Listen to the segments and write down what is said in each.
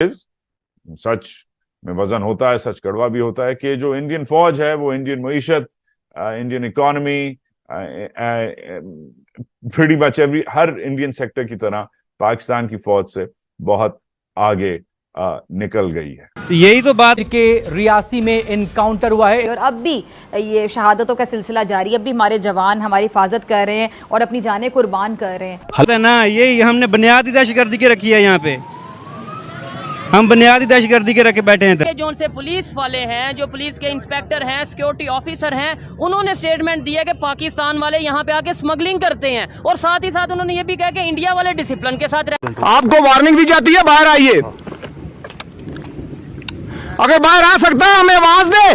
सच में वजन होता है, सच कड़वा भी होता है कि जो इंडियन फौज है वो इंडियन मईशत, इंडियन इकोनॉमी, प्रीटी मच हर इंडियन सेक्टर की तरह पाकिस्तान की फौज से बहुत आगे निकल गई है। तो यही तो बात के रियासी में इनकाउंटर हुआ है और अब भी ये शहादतों का सिलसिला जारी है। अब भी हमारे जवान हमारी हिफाजत कर रहे हैं और अपनी जानें कुर्बान कर रहे हैं। है ना, यही हमने बुनियादी दहशतगर्दी की रखी है। यहाँ पे हम बुनियादी दहशतगर्दी के रखे बैठे हैं। जो उनसे पुलिस वाले हैं, जो पुलिस के इंस्पेक्टर हैं, सिक्योरिटी ऑफिसर हैं, उन्होंने स्टेटमेंट दिया कि पाकिस्तान वाले यहाँ पे आके स्मगलिंग करते हैं और साथ ही साथ उन्होंने ये भी कहा कि इंडिया वाले डिसिप्लिन के साथ आपको वार्निंग दी जाती है, बाहर आइए। अगर बाहर आ सकता है हमें आवाज दे,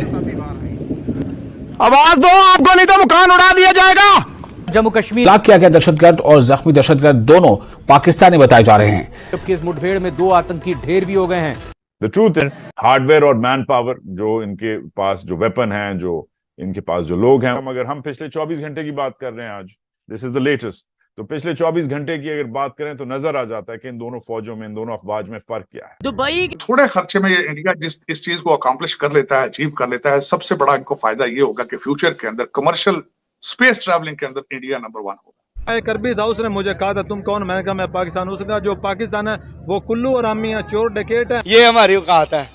आवाज दो आपको, नहीं तो मकान उड़ा दिया जाएगा। जम्मू कश्मीर हलाक किया गया दहशतगर्द और जख्मी दहशतगर्द दोनों पाकिस्तानी बताए जा रहे हैं। जबकि इस मुठभेड़ में 2 आतंकी ढेर भी हो गए हैं। द ट्रूथ है, हार्डवेयर और मैन पावर जो इनके पास, जो वेपन हैं, जो इनके पास जो लोग हैं, अगर हम पिछले 24 घंटे की बात कर रहे हैं आज, दिस इज द लेटेस्ट, तो पिछले 24 घंटे की अगर बात करें तो नजर आ जाता है कि इन दोनों फौजों में, इन दोनों अफवाज में फर्क क्या है। दुबई थोड़े खर्चे में इंडिया इस चीज को अकम्प्लिश कर लेता है, अचीव कर लेता है, सबसे बड़ा इनको फायदा ये होगा कि फ्यूचर के अंदर कमर्शियल स्पेस ट्रैवलिंग के अंदर इंडिया नंबर 1 होगा। करबी था, उसने मुझे कहा था तुम कौन, मैंने कहा मैं पाकिस्तान। उसका जो पाकिस्तान है वो कुल्लू और अम्मी है, चोर डकैत है। ये हमारी औकात है,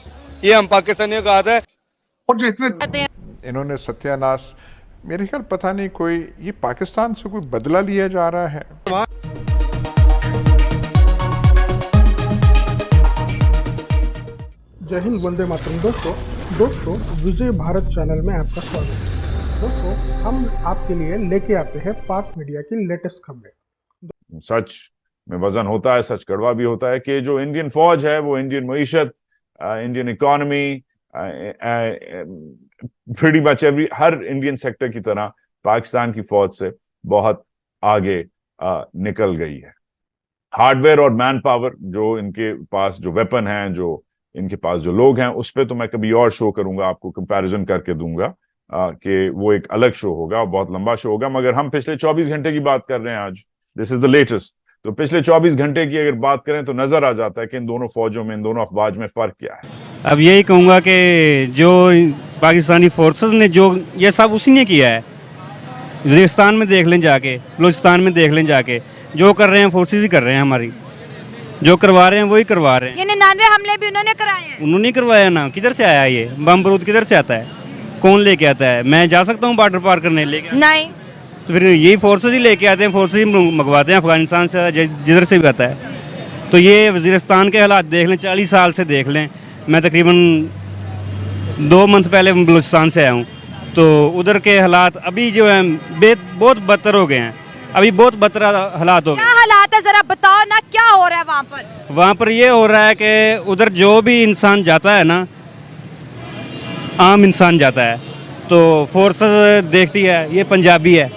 ये हम पाकिस्तानियों का औकात है। और जो इतने इन्होंने सत्यानाश, मेरे ख्याल पता नहीं कोई ये पाकिस्तान से कोई बदला लिया जा रहा है। जय हिंद, वंदे मातरम। दोस्तों विजय भारत चैनल में आपका स्वागत है। दोस्तों हम आपके लिए लेके आते हैं पाक मीडिया की लेटेस्ट खबरें। सच में वजन होता है, सच कड़वा भी होता है कि जो इंडियन फौज है वो इंडियन मईशत, इंडियन इकोनॉमी, प्रीटी मच हर इंडियन सेक्टर की तरह पाकिस्तान की फौज से बहुत आगे निकल गई है। हार्डवेयर और मैन पावर जो इनके पास, जो वेपन हैं, जो इनके पास जो लोग हैं, उस पर तो मैं कभी और शो करूंगा, आपको कंपैरिजन करके दूंगा कि वो एक अलग शो होगा, बहुत लंबा शो होगा। मगर हम पिछले 24 घंटे की बात कर रहे हैं आज, दिस इज द लेटेस्ट, तो पिछले 24 घंटे की अगर बात करें तो नजर आ जाता है कि इन दोनों फौजों में, इन दोनों अफवाज में फर्क क्या है। अब यही कहूँगा कि जो पाकिस्तानी फोर्सेस ने जो ये सब उसी ने किया है। वजीरिस्तान में देख लें जाके, बलूचिस्तान में देख लें जाके, जो कर रहे हैं फोर्सेस ही कर रहे हैं हमारी, जो करवा रहे हैं वही करवा रहे हैं। ये 99 हमले भी उन्होंने कराए हैं। उन्होंने करवाया ना, किधर से आया ये बम बारूद, किधर से आता है, कौन लेके आता है? मैं जा सकता हूँ बॉर्डर पार करने लेके? नहीं। तो फिर यही फोर्सेस ही लेके आते हैं, फोर्सेस ही मंगवाते हैं अफगानिस्तान से, जिधर से भी आता है। तो ये वजीरिस्तान के हालात देख लें, 40 साल से देख लें। मैं तकरीबन 2 मंथ पहले बलूचिस्तान से आया हूँ, तो उधर के हालात अभी जो है बहुत बदतर हो गए हैं। अभी बहुत बदतर हालात हो गए। क्या हालात है जरा बताओ ना, क्या हो रहा है वहाँ पर? वहाँ पर ये हो रहा है कि उधर जो भी इंसान जाता है ना, आम इंसान जाता है, तो फोर्सेस देखती है ये पंजाबी है,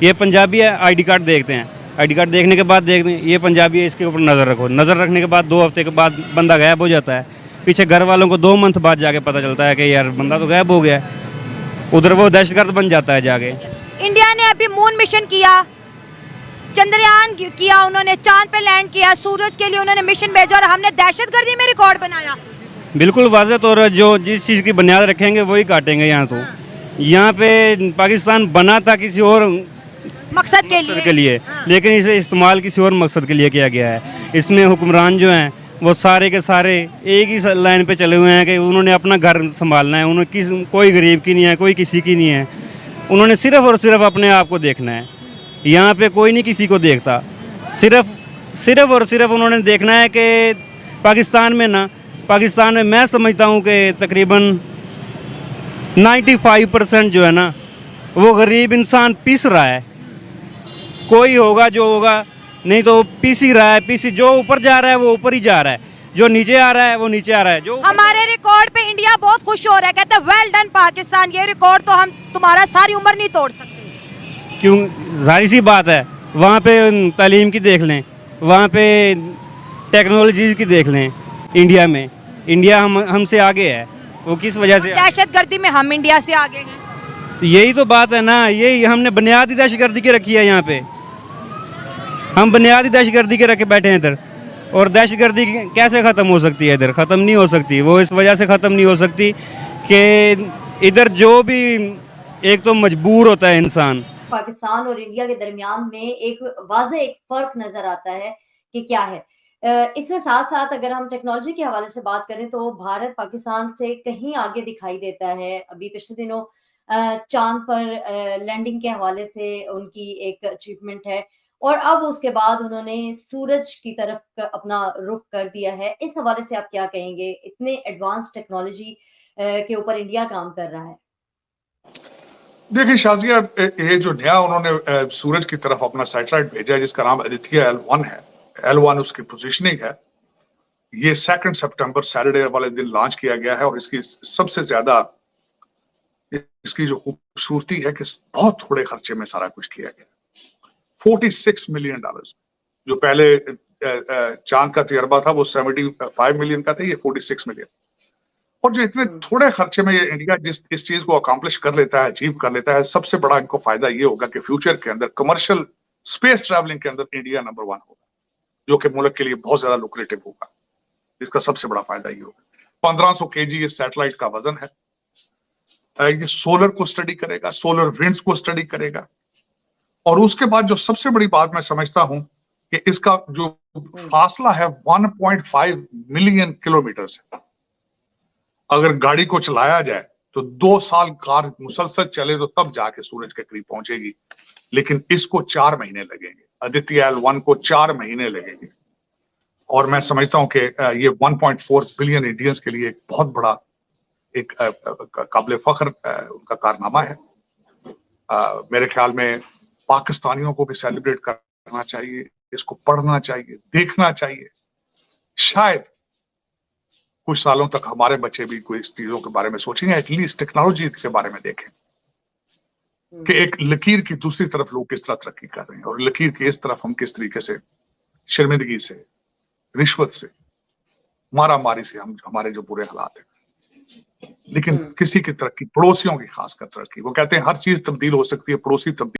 ये पंजाबी है, आईडी कार्ड देखते हैं, आईडी कार्ड देखने के बाद देखते हैं ये पंजाबी है, इसके ऊपर नज़र रखो। नज़र रखने के बाद 2 हफ्ते के बाद बंदा गायब हो जाता है। पीछे घर वालों को 2 मंथ बाद जाके पता चलता है कि यार बंदा तो गायब हो गया। उधर वो दहशतगर्द बन जाता है जाके। इंडिया ने अभी मून मिशन किया, चंद्रयान किया, उन्होंने चांद पे लैंड किया, सूरज के लिए उन्होंने मिशन भेजा और हमने दहशतगर्दी में रिकॉर्ड बनाया। बिल्कुल वाज़ेह तौर पर जो जिस चीज़ की बुनियाद रखेंगे वही काटेंगे। यहाँ तो यहाँ पे पाकिस्तान बना था किसी और मकसद के लिए। लेकिन इसे इस्तेमाल किसी और मकसद के लिए किया गया है। इसमें हुक्मरान जो हैं वो सारे के सारे एक ही लाइन पे चले हुए हैं कि उन्होंने अपना घर संभालना है। उन्होंने कोई गरीब की नहीं है, कोई किसी की नहीं है। उन्होंने सिर्फ़ और सिर्फ अपने आप को देखना है। यहाँ पे कोई नहीं किसी को देखता, सिर्फ और सिर्फ उन्होंने देखना है कि पाकिस्तान में मैं समझता हूँ कि तकरीबन 95% जो है ना वो गरीब इंसान पीस रहा है। कोई होगा जो होगा, नहीं तो पीस ही रहा है। पीसी जो ऊपर जा रहा है वो ऊपर ही जा रहा है, जो नीचे आ रहा है वो नीचे आ रहा है। जो हमारे रिकॉर्ड पे इंडिया बहुत खुश हो रहा है, कहता है वेल डन पाकिस्तान, ये रिकॉर्ड तो हम तुम्हारा सारी उम्र नहीं तोड़ सकते। क्यों, जाहिर सी बात है। वहाँ पे तालीम की देख लें, वहाँ पे टेक्नोलॉजीज़ की देख लें। इंडिया हमसे आगे है। वो किस वजह से? दहशतगर्दी में हम इंडिया से आगे हैं। तो यही तो बात है ना, यही हमने बुनियादी दहशतगर्दी की रखी है। यहाँ पे हम बुनियादी दहशतगर्दी के रखे बैठे हैं इधर। और दहशतगर्दी कैसे ख़त्म हो सकती है? इधर ख़त्म नहीं हो सकती। वो इस वजह से ख़त्म नहीं हो सकती कि इधर जो भी एक तो मजबूर होता है इंसान। पाकिस्तान और इंडिया के दरमियान में एक फ़र्क नज़र आता है कि क्या है। इसके साथ-साथ अगर हम टेक्नोलॉजी के हवाले से बात करें तो भारत पाकिस्तान से कहीं आगे दिखाई देता है। अभी पिछले दिनों चाँद पर लैंडिंग के हवाले से उनकी एक अचीवमेंट है और अब उसके बाद उन्होंने सूरज की तरफ अपना रुख कर दिया है। इस हवाले से आप क्या कहेंगे? इतने एडवांस टेक्नोलॉजी के ऊपर इंडिया काम कर रहा है। देखिए शाजिया, ये जो नया उन्होंने सूरज की तरफ अपना सैटेलाइट भेजा है जिसका नाम आदित्य L1 है, L1 उसकी पोजीशनिंग है। ये 2 सितंबर सैटरडे वाले दिन लॉन्च किया गया है और इसकी सबसे ज्यादा इसकी जो खूबसूरती है कि बहुत थोड़े खर्चे में सारा कुछ किया गया। $46 मिलियन, जो पहले चांद का तजर्बा था वो 75 मिलियन का था, ये 46 मिलियन। और जो इतने थोड़े खर्चे में ये इंडिया इस चीज को अकम्प्लिश कर लेता है, अचीव कर लेता है, सबसे बड़ा इनको फायदा ये होगा कि फ्यूचर के अंदर कमर्शियल स्पेस ट्रैवलिंग के अंदर इंडिया नंबर 1 होगा, जो कि मुल्क के लिए बहुत ज्यादा लुक्रेटिव होगा। इसका सबसे बड़ा फायदा ये होगा। 1500 kg ये सैटेलाइट का वजन है। ये सोलर को स्टडी करेगा, सोलर विंड्स को स्टडी करेगा। और उसके बाद जो सबसे बड़ी बात मैं समझता हूं कि इसका जो फासला है 1.5 मिलियन किलोमीटर से। अगर गाड़ी को चलाया जाए तो 2 साल कार मुसलसल चले तो तब जाके सूरज के करीब पहुंचेगी, लेकिन इसको 4 महीने लगेंगे। आदित्य L1 को 4 महीने लगेंगे। और मैं समझता हूं कि ये 1.4 बिलियन इंडियंस के लिए एक बहुत बड़ा एक काबिल फख्र उनका कारनामा है। मेरे ख्याल में पाकिस्तानियों को भी सेलिब्रेट करना चाहिए, इसको पढ़ना चाहिए, देखना चाहिए। शायद कुछ सालों तक हमारे बच्चे भी कोई इस चीजों के बारे में सोचेंगे, एटलीस्ट टेक्नोलॉजी के बारे में देखें कि एक लकीर की दूसरी तरफ लोग किस तरह तरक्की कर रहे हैं और लकीर की इस तरफ हम किस तरीके से शर्मिंदगी से, रिश्वत से, मारामारी से हम हमारे जो बुरे हालात हैं। लेकिन किसी की तरक्की, पड़ोसियों की खासकर तरक्की, वो कहते हैं हर चीज तब्दील हो सकती है, पड़ोसी तब्दील